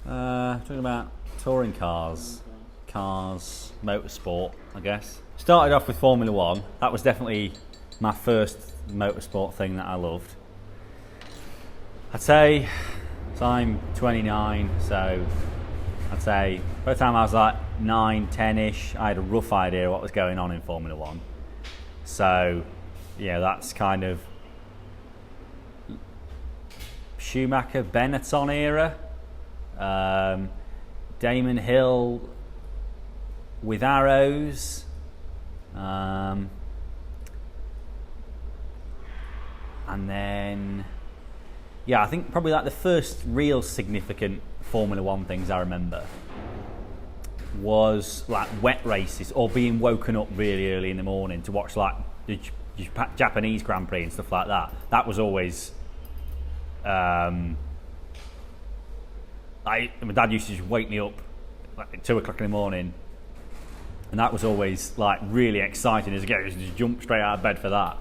Talking about touring cars, motorsport, I guess. Started off with Formula One. That was definitely my first motorsport thing that I loved. I'd say, so I'm 29, so I'd say by the time I was like 9, 10-ish, I had a rough idea of what was going on in Formula One. So, yeah, that's kind of Schumacher, Benetton era. Damon Hill with arrows. And then, yeah, I think probably like the first real significant Formula One things I remember was like wet races or being woken up really early in the morning to watch like the Japanese Grand Prix and stuff like that. That was always, my dad used to just wake me up like at 2 o'clock in the morning, and that was always like really exciting as a kid. Just jump straight out of bed for that.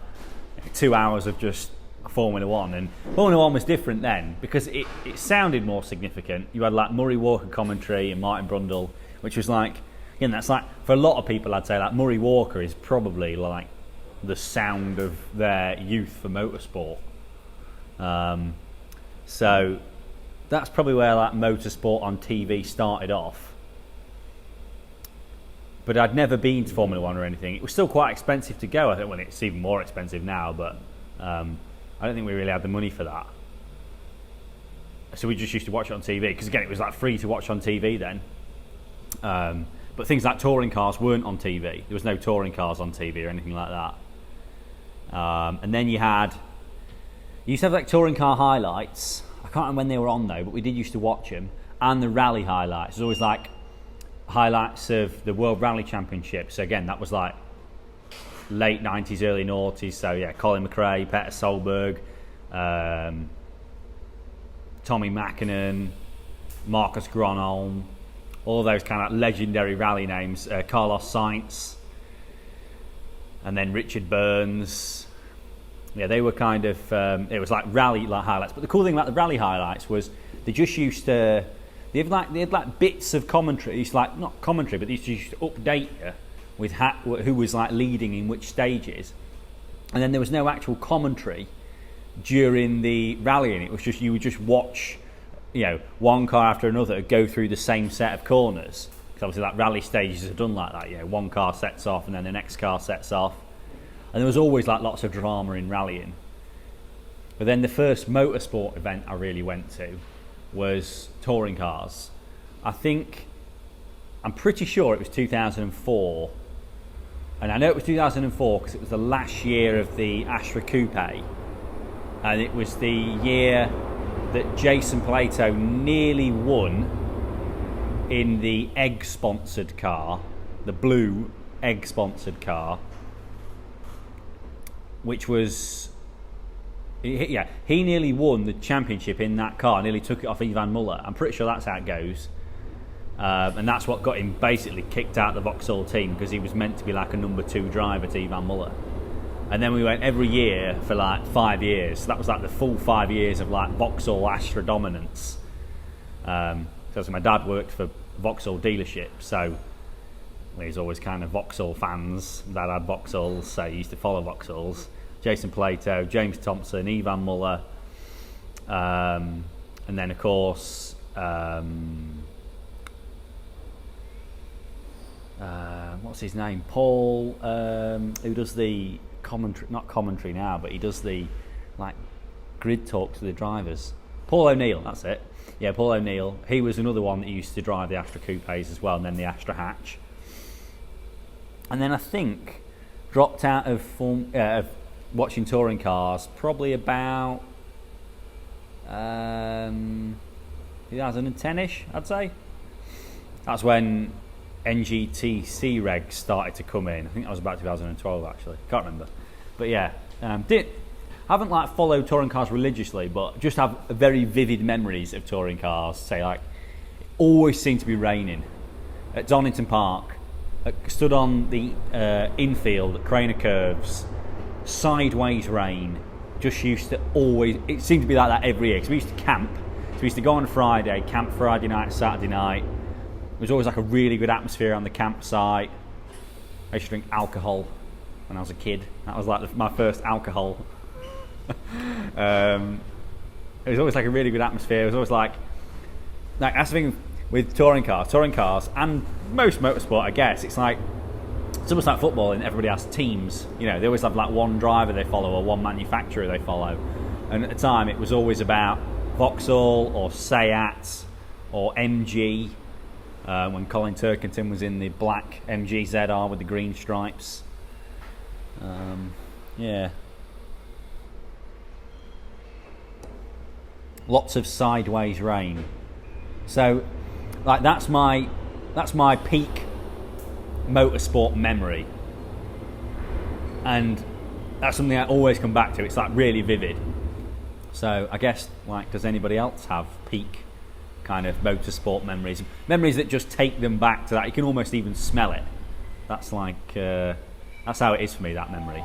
2 hours of just Formula One, and Formula One was different then because it sounded more significant. You had like Murray Walker commentary and Martin Brundle, which was like, again, that's like for a lot of people I'd say like Murray Walker is probably like the sound of their youth for motorsport. So that's probably where like motorsport on TV started off. But I'd never been to Formula One or anything. It was still quite expensive to go. I think it's even more expensive now, but I don't think we really had the money for that. So we just used to watch it on TV because again, it was like free to watch on TV then. But things like touring cars weren't on TV. There was no touring cars on TV or anything like that. And then you used to have like touring car highlights. I can't remember when they were on though, but we did used to watch them. And the rally highlights. There's always like highlights of the World Rally Championship. So again, that was like late 90s, early noughties. So yeah, Colin McRae, Peter Solberg, Tommy Mäkinen, Marcus Gronholm, all those kind of legendary rally names. Carlos Sainz, and then Richard Burns. Yeah, they were kind of, it was like rally like highlights. But the cool thing about the rally highlights was they just used to, they had like bits of commentary. It's like, not commentary, but they used to update you with who was like leading in which stages. And then there was no actual commentary during the rallying. It was just, you would just watch, you know, one car after another go through the same set of corners. Because obviously like rally stages are done like that, you know, one car sets off and then the next car sets off. And there was always like lots of drama in rallying. But then the first motorsport event I really went to was touring cars. I'm pretty sure it was 2004. And I know it was 2004 because it was the last year of the Astra Coupe. And it was the year that Jason Plato nearly won in the egg-sponsored car, the blue egg-sponsored car, which was, he nearly won the championship in that car, nearly took it off Ivan Muller. I'm pretty sure that's how it goes. And that's what got him basically kicked out of the Vauxhall team because he was meant to be like a number 2 driver to Ivan Muller. And then we went every year for like 5 years. So that was like the full 5 years of like Vauxhall Astra dominance. Because my dad worked for Vauxhall dealership, so he's always kind of Vauxhall fans. Dad had Vauxhalls, so he used to follow Vauxhalls. Jason Plato, James Thompson, Ivan Muller, and then of course what's his name? Paul, who does the not commentary now, but he does the like grid talk to the drivers. Paul O'Neill, that's it. Yeah, Paul O'Neill. He was another one that used to drive the Astra Coupes as well, and then the Astra Hatch. And then I think dropped out of watching touring cars probably about 2010-ish, I'd say. That's when NGTC regs started to come in. I think that was about 2012 actually. Can't remember. But yeah, haven't like followed touring cars religiously, but just have very vivid memories of touring cars. Say like, it always seemed to be raining at Donington Park. Stood on the infield at Craner Curves, sideways rain. Just used to always, it seemed to be like that every year because we used to camp we used to go on Friday, camp Friday night, Saturday night. There was always like a really good atmosphere on the campsite. I used to drink alcohol when I was a kid. That was like my first alcohol. It was always like a really good atmosphere. It was always like that's the thing with touring cars, and most motorsport, I guess. It's almost like football, and everybody has teams. They always have like one driver they follow or one manufacturer they follow. And at the time, it was always about Vauxhall or Seat or MG. When Colin Turkington was in the black MG ZR with the green stripes. Yeah. Lots of sideways rain. So, like that's my peak motorsport memory, and that's something I always come back to. It's like really vivid. So I guess, like, does anybody else have peak kind of motorsport memories that just take them back to that? You can almost even smell it. That's like that's how it is for me, that memory.